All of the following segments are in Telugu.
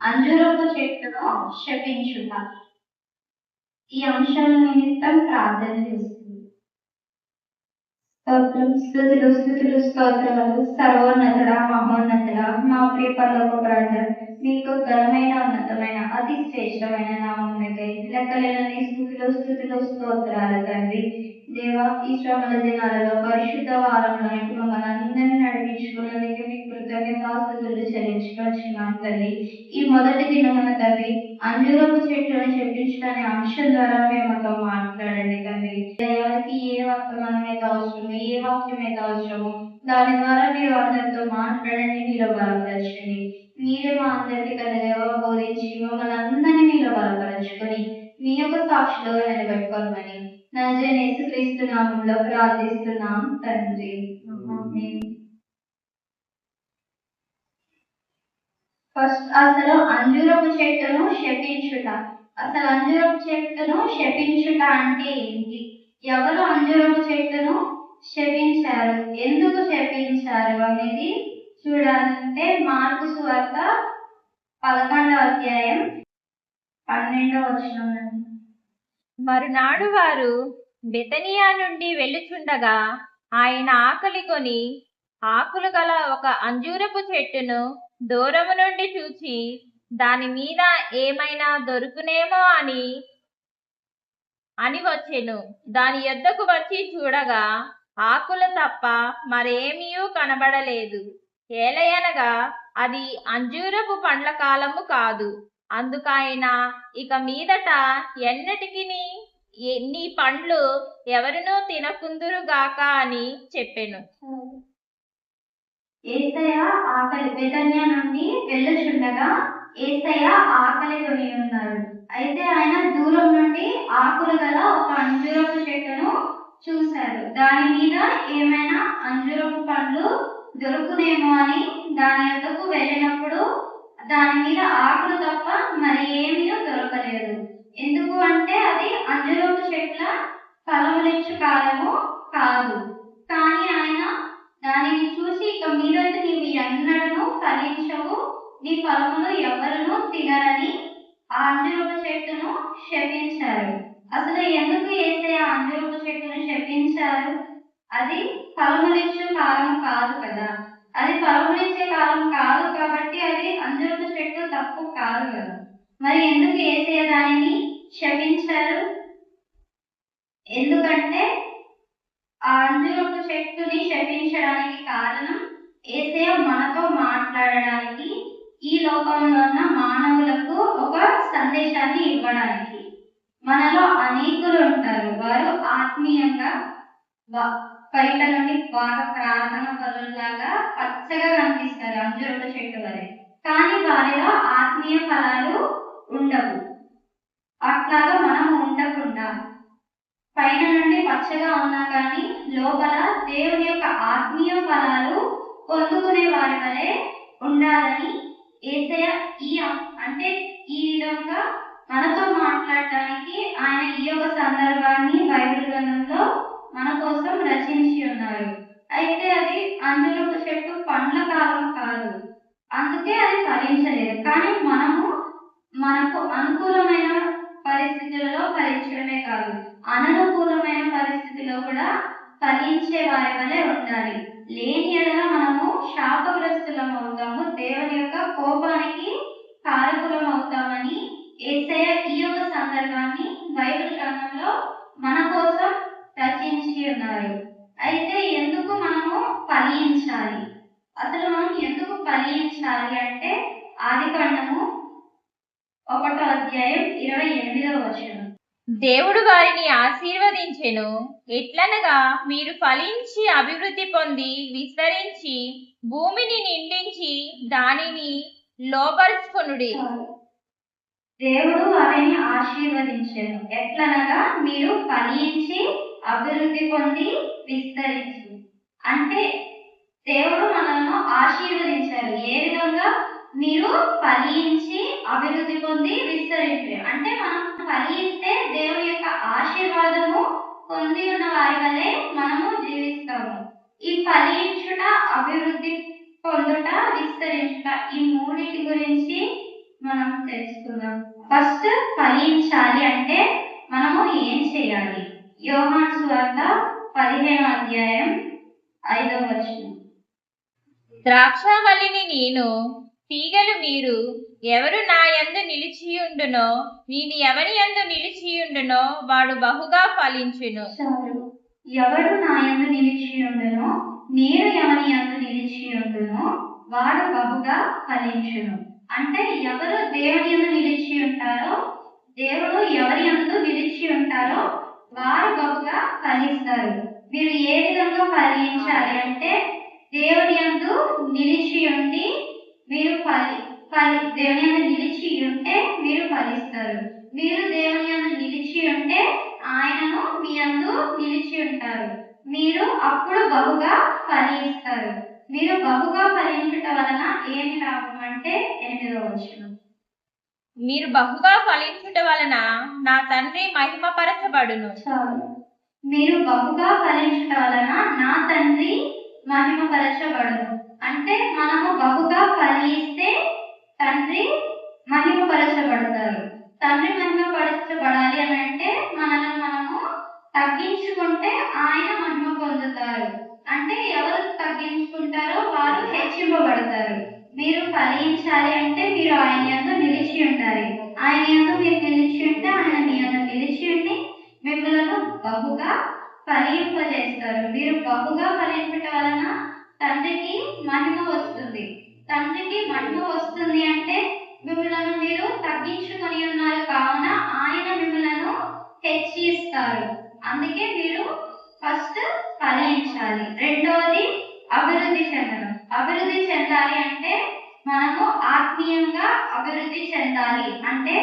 అంజూరపు చెట్టును శపించుట. ఈ అంశాల నిమిత్తం ప్రార్థన చేస్తుంది. స్తుతులు స్తోత్రాలు సర్వోన్నతుడ మహోన్నతుడ మా ప్రియ పరలోక రాజా, మీకు ఘనమైన ఉన్నతమైన అతి శ్రేష్టమైన నామమునకై లెక్కలేనని స్తుతులు స్తోత్రాలు తండ్రి. దేవా, ఈ శ్రమల దినాలలో పరిశుద్ధ వారంలో మమ్మల్ని అందరినీ నడిపించుకున్నందుకు మీకు కృతజ్ఞతాస్తుతులు చెల్లించుకొచ్చున్నాం తండ్రి. ఈ మొదటి దినమున తండ్రి అంజూరపు చెట్లను చెప్పించడనే అంశం ద్వారా మేమతో మాట్లాడండి తండ్రి. ఎవరికి ఏ వర్తమానం అయితే అవసరమో, ఏ వాక్యం అయితే అవసరమో దాని ద్వారా మీరు అందరితో మాట్లాడండి, మీలో బలపరచండి. మీరే మా అందరికీ కదా బోధించి మమ్మల్ని అందరినీ మీలో బలపరచుకొని మీ యొక్క సాక్షిలో నిలబెట్టుకోమని నజరేయుడైన యేసుక్రీస్తు నామములో ప్రార్థిస్తున్నాం తండ్రి. ఫస్ట్ అసలు అంజూరపు చెట్టును శపించుట. అసలు అంజూరపు చెట్టును శపించుట అంటే ఏంటి? ఎవరు అంజూరపు చెట్టును శపించారు, ఎందుకు శపించారు అనేది చూడాలంటే మార్కు సువార్త 11వ అధ్యాయం 12వ వచనం. మరునాడు వారు బెతనియా నుండి వెళ్ళుచుండగా ఆయన ఆకలి కొని ఆకులు గల ఒక అంజూరపు చెట్టును దూరము నుండి చూచి దాని మీద ఏమైనా దొరుకునేమో అని వచ్చెను. దాని యొద్దకు వచ్చి చూడగా ఆకులు తప్ప మరేమీ కనబడలేదు. ఏలయనగా అది అంజూరపు పండ్ల కాలము కాదు. అందుకైన ఇక మీదట ఎన్నటికి నీ పండ్లు ఎవరునూ తినకుందురుగాక అని చెప్పెను. యేసయ్య ఆకలి బెతనియా నుండి వెళ్ళుచుండగా యేసయ్య ఆకలి కొని ఉన్నారు. అయితే ఆయన దూరం నుండి ఆకులు గల ఒక అంజూరపు చెట్టును చూశారు. దాని మీద ఏమైనా అంజూరపు పండ్లు దొరుకునేమో అని దాని యొద్దకు వెళ్ళినప్పుడు దాని మీద ఆకులు తప్ప మరి ఏమీ దొరకలేదు. ఎందుకు అంటే అది అంజూరపు చెట్ల ఫలములిచ్చు కాలము కాదు. కానీ ఆయన దానిని చూసి ఇక మీదట నీవు ఎన్నడను ఫలించవు, నీ ఫలములు ఎవరును తినరని ఆ అంజూరపు చెట్టును శపించారు. అసలు ఎందుకు యేసయ్య అంజూరపు చెట్టును శపించారు? అది ఫలములిచ్చు కాలం కాదు కదా. అది ఫలములిచ్చే కాలం కాదు కాబట్టి అది అంజూరపు చెట్టు తప్పు కాదు కదా. మరి ఎందుకు యేసయ్య దానిని శపించారు? ఎందుకంటే ఆ అంజూరపు చెట్టుని శపించడానికి కారణం యేసయ్య మనతో మాట్లాడడానికి, ఈ లోకంలో ఉన్న మానవులకు ఒక సందేశాన్ని ఇవ్వడానికి. మనలో అనేకులు ఉంటారు, వారు ఆత్మీయంగా బయట నుండి బాగా ప్రార్థన పరులాగా పచ్చగా కనిపిస్తారు అంజూరపు చెట్టు వలె, కానీ వారిలో ఆత్మీయ ఫలాలు ఉండవు. అట్లాగా మనం ఉండకుండా పైన నుండి పచ్చగా ఉన్నా కానీ లోపల దేవుని యొక్క ఆత్మీయ ఫలాలు పొందుకునే వారి వలె ఉండాలని యేసయ్య ఈ విధంగా మనతో మాట్లాడటానికి ఆయన ఈ యొక్క సందర్భాన్ని బైబిల్ గ్రంథంలో మన కోసం రచించి ఉన్నారు. అయితే అది అంజూరపు చెట్టు పండ్ల కాలం కాదు, అందుకే అది ఫలించలేదు. కానీ మనకు అనుకూలమైన పరిస్థితులలో ఫలించడమే కాదు, అననుకూలమైన పరిస్థితిలో కూడా ఫలించే వారి వలె ఉండాలి. లేని ఎడల మనము శాపగ్రస్తులం అవుతాము, దేవుని యొక్క కోపానికి కారకులం అవుతామని యేసయ్య ఈ యొక్క సందర్భాన్ని బైబిల్ గ్రంథంలో మన కోసం రచించి ఉన్నారు. అయితే ఎందుకు మనము ఫలించాలి? అసలు మనం ఎందుకు ఫలించాలి అంటే ఆదికాండము 1వ అధ్యాయం 28వ వచనం. దేవుడు వారిని ఆశీర్వదించెను, ఎట్లనగా మీరు ఫలించి అభివృద్ధి పొంది విస్తరించి భూమిని నిండించి దానిని లోపరుచుకొనుడి. దేవుడు వారిని ఆశీర్వదించెను, ఎట్లనగా మీరు ఫలించి అభివృద్ధి పొంది విస్తరించి. అంటే దేవుడు మనల్ని ఆశీర్వదించారు. ఏ విధంగా? మీరు ఫలించి అభివృద్ధి పొంది విస్తరించి. అంటే మనం ఫలిస్తే దేవుని యొక్క ఆశీర్వాదము పొంది ఉన్న వారి వలె మనము జీవిస్తాము. ఈ ఫలించుట, అభివృద్ధి పొందుట, విస్తరించుట, ఈ మూడింటి గురించి మనం తెలుసుకుందాం. ఫస్ట్ ఫలించాలి అంటే మనము ఏం చేయాలి? యోహాను సువార్త 15 అధ్యాయం 5 వచనం. ద్రాక్షావల్లిని నేను, తీగలు మీరు. ఎవరు నా యందు నిలిచియుండునో, నేను ఎవరి యందు నిలిచియుండునో వాడు బహుగా ఫలించును. ఎవడు నా యందు నిలిచియుండునో, నేను ఎవరి యందు నిలిచియుండునో వాడు బహుగా ఫలించును. అంటే ఎవరు దేవుని యందు నిలిచి ఉంటారో, దేవుడు ఎవరి యందు నిలిచి ఉంటారో వారు బహుగా ఫలిస్తారు. మీరు ఏ విధంగా ఫలించాలి అంటే దేవుని యందు నిలిచి ఉండి మీరు దేవుని యందు నిలిచి ఉంటే మీరు ఫలిస్తారు. మీరు దేవుని యందు నిలిచి ఉంటే ఆయనను మీ యందు నిలిచి ఉంటారు. మీరు అప్పుడు బహుగా ఫలిస్తారు. మీరు బహుగా ఫలించటం వలన ఏమి లాభం అంటే 8వ వచనం. మీరు బహుగా ఫలించుట వలన నా తండ్రి మహిమపరచబడును. మీరు బహుగా ఫలించటం వలన నా తండ్రి మహిమపరచబడును. అంటే మనము బహుగా ఫలిస్తే తండ్రి మహిమపరచబడతారు. తండ్రి మహిమపరచబడాలి అని అంటే మనల్ని మనము తగ్గించుకుంటే ఆయన మహిమ పొందుతారు. అంటే ఎవరు తగ్గించుకుంటారో వారు హెచ్చింపబడతారు. మీరు ఫలించాలి అంటే మీరు ఆయన యందు నిలిచి ఉండాలి. ఆయన యందు మీరు నిలిచి ఉంటే ఆయన మీ యందు నిలిచి ఉండి మిమ్మల్ని బహుగా ఫలింపజేస్తారు. మీరు బహుగా ఫలించటం వలన తండ్రికి మహిమ వస్తుంది. తండ్రికి మహిమ వస్తుంది అంటే మిమ్మల్ని మీరు తగ్గించుకొని ఉన్నారు కావున ఆయన మిమ్మల్ని హెచ్చిస్తారు. అందుకే మీరు ఫస్ట్ ఫలించాలి. రెండవది అభివృద్ధి చెందడం. అభివృద్ధి చెందాలి అంటే మనము ఆత్మీయంగా అభివృద్ధి చెందాలి అంటే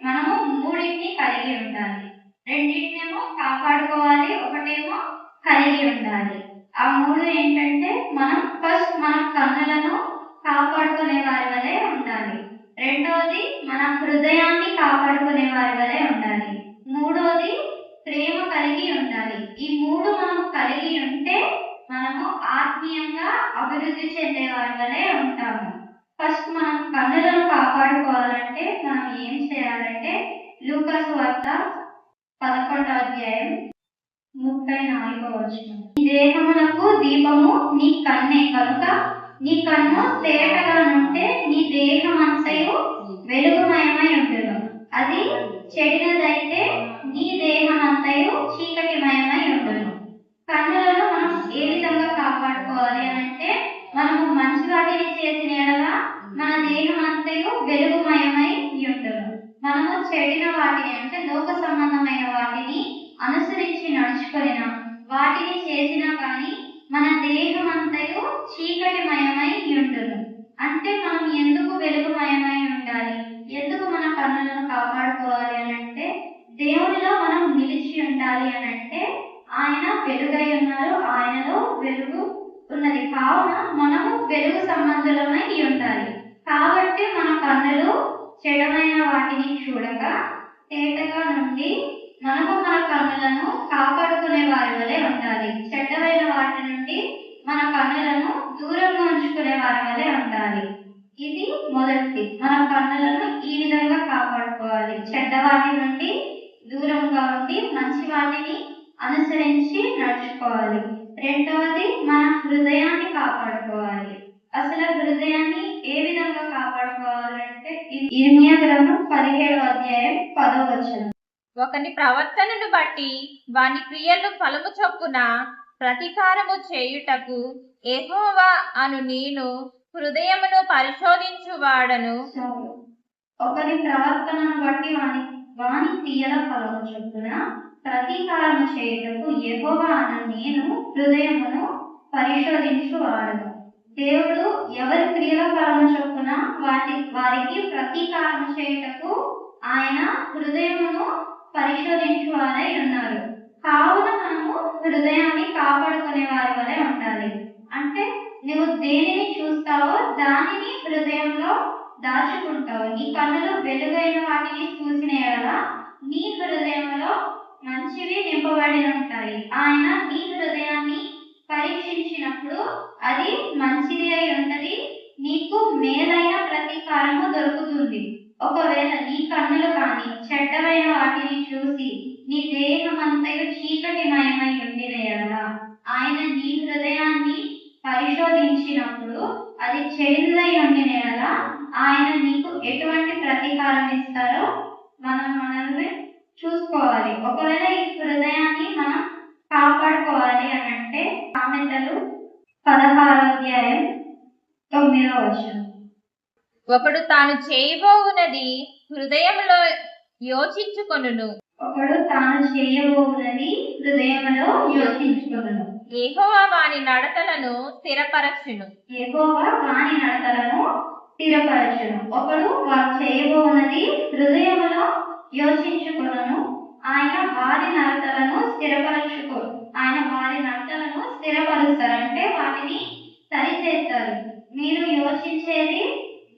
మనము మూడింటిని కలిగి ఉండాలి. రెండింటినేమో కాపాడుకోవాలి, ఒకటేమో కలిగి ఉండాలి. ఆ మూడు ఏంటంటే మనం ఫస్ట్ మన కన్నులను కాపాడుకునే వారి వలె ఉండాలి. రెండవది మన హృదయాన్ని కాపాడుకునే వారి వలె ఉండాలి. మూడవది ప్రేమ కలిగి ఉండాలి. ఈ మూడు మనం కలిగి ఉంటే మనము ఆత్మీయంగా అభివృద్ధి చెందే వారి వలె ఉంటాము. ఫస్ట్ మనం కన్నులను కాపాడుకోవాలంటే మనం ఏం చేయాలంటే లూకా సువార్త 11 అధ్యాయం 34 వచనం. నీ దేహమునకు దీపము నీ కన్నే కనుక నీ కన్ను తేటగా ఉంటే నీ దేహమంతయు వెలుగుమయమై ఉండును. అది చెడినదైతే నీ దేహమంతయు చీకటిమయమై ఉండును. కన్నులను మనం ఏ విధంగా కాపాడుకోవాలి అని అంటే మనము మంచి వాటిని చేసిన ఎడల మన దేహం అంతయు వెలుగుమయమై ఉండును. మనము చెడిన వాటిని అంటే లోక సంబంధమైన వాటిని అనుసరించి నడుచుకొనిన వాటిని చేసినా కానీ మన దేహం అంతయు చీకటిమయమై ఉండును. అంటే మనం ఎందుకు వెలుగుమయమై ఉండాలి, ఎందుకు మన కన్నులను కాపాడుకోవాలి అని అంటే దేవునిలో మనం నిలిచి ఉండాలి అని అంటే ఆయన వెలుగై ఉన్నారు, ఆయనలో వెలుగు ఉన్నది కావున మనము వెలుగు సంబంధులమై ఉండాలి. కాబట్టి మన కన్నులు చెడమైన వాటిని చూడక తేటగా నుండి మనము మన కన్నులను కాపాడుకునే వారి వలె ఉండాలి. చెడ్డమైన వాటి నుండి మన కన్నులను దూరంగా ఉంచుకునే వారి వలె ఉండాలి. ఇది మొదటిది. మన కన్నులను ఈ విధంగా కాపాడుకోవాలి. చెడ్డ వాటి నుండి దూరంగా ఉండి మంచి వాటిని అనుసరించి నడుచుకోవాలి. రెండవది మన హృదయాన్ని కాపాడుకోవాలి. అసలు హృదయాన్ని ఏ విధంగా కాపాడుకోవాలంటే ఇర్మియా గ్రంథం 17 అధ్యాయం 10 వచనం. ఒకని ప్రవర్తనను బట్టి వాని క్రియలు ఫలము చొప్పున ప్రతీకారము చేయుటకు యెహోవా అను నేను హృదయమును పరిశోధించువాడను. ఒకరి ప్రవర్తనను బట్టి వాని క్రియల ఫలము చొప్పున ప్రతీకారము చేయుటకు యెహోవా అను నేను హృదయమును పరిశోధించువాడను. దేవుడు ఎవరి క్రియల ఫలము చొప్పున వారికి ప్రతీకారం చేయుటకు ఆయన హృదయమును పరిశోధించువారై ఉన్నారు. కావున మనము హృదయాన్ని కాపాడుకునే వారి వలె ఉండాలి. అంటే నువ్వు దేనిని చూస్తావో దానిని హృదయంలో దాచుకుంటావు. నీ కన్నులు వెలుగైన వాటిని చూసిన ఎడల నీ హృదయంలో మంచివి నింపబడి ఉంటాయి. ఆయన నీ హృదయాన్ని పరీక్షించినప్పుడు అది మంచిది అయి ఉంటది, నీకు మేలైన ప్రతీకారము దొరుకుతుంది. ఒకవేళ నీ కన్నులు కాని చెడ్డమైన వాటిని చూసి నీ దేహమంతయు చీకటిమయమై ఉండిన యెడల ఆయన నీ హృదయాన్ని పరిశోధించినప్పుడు అది చెడినదై ఉండిన యెడల ఆయన నీకు ఎటువంటి ప్రతీకారం ఇస్తారో మనల్ని చూసుకోవాలి. ఒకవేళ ఈ హృదయాన్ని మనం కాపాడుకోవాలి అని అంటే సామెతలు 16:9. ఒకడు తాను చేయబోవునది హృదయములో యోచించుకొనును. యెహోవా వాని నడతలను స్థిరపరచును. ఒకడు వారు చేయబోవునది హృదయములో యోచించుకొనును. ఆయన వారి నడతలను స్థిరపరుస్తారు, అంటే వాటిని సరిచేస్తారు. మీరు యోచించేది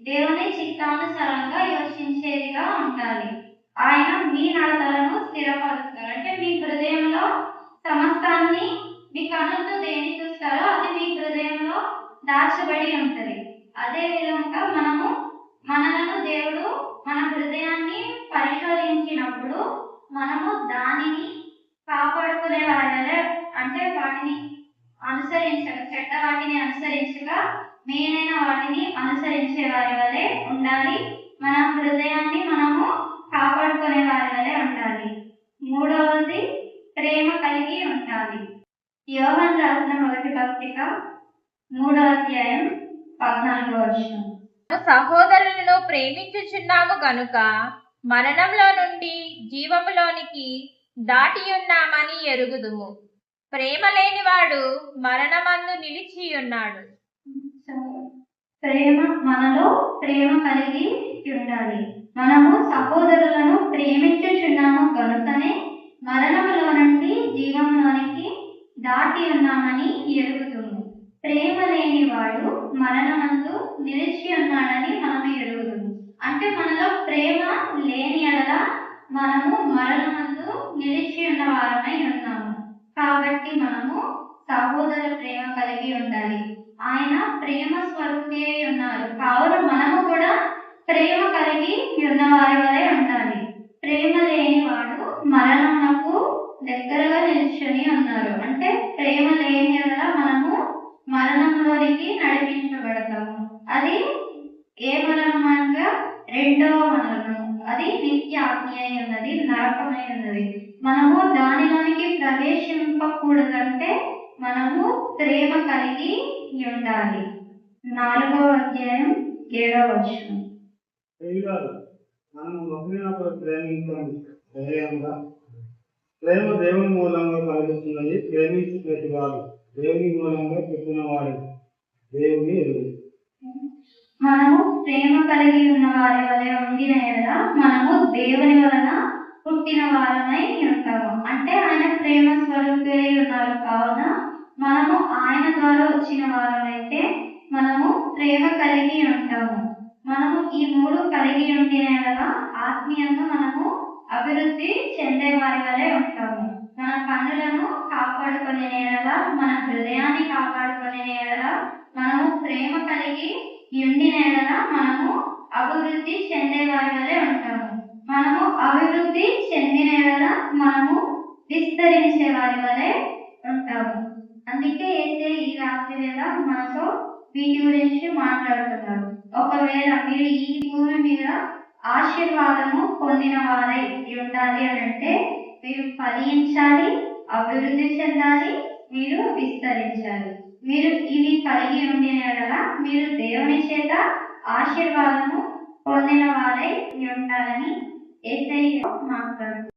దేవుని చిత్తానుసారంగా యోచించేదిగా ఉండాలి. ఆయన మీ నడతలను స్థిరపరుస్తారు, అంటే మీ హృదయంలో సమస్తాన్ని మీ కన్నులతో దేని చూస్తారో అది మీ హృదయంలో దాచబడి ఉంటది. అదే విధంగా మనలను దేవుడు మన హృదయాన్ని పరిశోధించినప్పుడు మనము దానిని కాపాడుకునే వాళ్ళే, అంటే వాటిని అనుసరించక చెడ్డ వాటిని అనుసరించక మేలైన వాటిని అనుసరించే వారి వలె ఉండాలి. మన హృదయాన్ని మనము కాపాడుకునే వారి వలె ఉండాలి. మూడవది ప్రేమ కలిగి ఉండాలి. యోహాను రాసిన మొదటి పత్రిక 3:14. సహోదరులను ప్రేమించుచున్నాము గనుక మరణంలో నుండి జీవములోనికి దాటి ఉన్నామని ఎరుగుదుము. ప్రేమ లేనివాడు మరణమందు నిలిచి ఉన్నాడు. మనలో ప్రేమ కలిగి ఉండాలి. మనము సహోదరులను ప్రేమించుచున్నాము కనుకనే మరణములో నుండి జీవంలోనికి దాటి ఉన్నామని ఎరుగుదుము. ప్రేమ లేని వాడు మరణమందు నిలిచి ఉన్నాడని మనము ఎరుగుదుము. అంటే మనలో ప్రేమ లేని యెడల మనము మరణమందు నిలిచి ఉన్న వారమై ఉన్నాము. కాబట్టి మనము సహోదర ప్రేమ కలిగి ఉండాలి. ఆయన ప్రేమ స్వరూపి ఉన్నారు కావున మనము కూడా ప్రేమ కలిగి ఉన్న వారి వలె ఉండాలి. ప్రేమ లేని వాడు మరణమునకు దగ్గరగా నిల్చొని ఉన్నారు, అంటే ప్రేమ లేని యెడల మనము మరణంలోనికి నడిపించబడతాము. అది ఏ మరణం అనగా రెండవ మరణం. అది నిత్య ఆజ్ఞ అయి ఉన్నది, నరకమై ఉన్నది. మనము దానిలోనికి ప్రవేశింపకూడదంటే మనము ప్రేమ కలిగి ఉండాలి. 4:7. ప్రేమ దేవుని మూలంగా కలుగుతున్నది. ప్రేమించినటువంటి వాడు దేవుని మూలంగా పుట్టిన వాడు దేవుని ఎరుగు. మనము ప్రేమ కలిగి ఉన్న వారి వలె ఉండిన యెడల మనము దేవుని వలన పుట్టిన వారమై ఉంటాము. అంటే ఆయన ప్రేమ స్వరూపి ఉన్నారు కావున మనము ఆయన ద్వారా వచ్చిన వారమైతే మనము ప్రేమ కలిగి ఉంటాము. మనము ఈ మూడు కలిగి ఉండిన యెడల ఆత్మీయంగా మనము అభివృద్ధి చెందే వారి వలె ఉంటాము. మన కన్నులను కాపాడుకునే యెడల, మన హృదయాన్ని కాపాడుకునే యెడల, మనము ప్రేమ కలిగి ఉండిన యెడల మనము అభివృద్ధి చెందే వారి వలె ఉంటాము. మనము అభివృద్ధి చెందిన యెడల మనము విస్తరించే వారి వలె ఉంటాము. అందుకే యేసయ్య ఈ రాత్రి వేళ మనతో వీటి గురించి మాట్లాడుతున్నారు. ఒకవేళ మీరు ఈ భూమి మీద ఆశీర్వాదము పొందిన వారై ఉండాలి అని అంటే మీరు ఫలించాలి, అభివృద్ధి చెందాలి, మీరు విస్తరించాలి. మీరు ఇవి కలిగి ఉండిన యెడల మీరు దేవుని చేత ఆశీర్వాదము పొందిన వారై ఉండాలని యేసయ్య మాట్లాడుతున్నారు.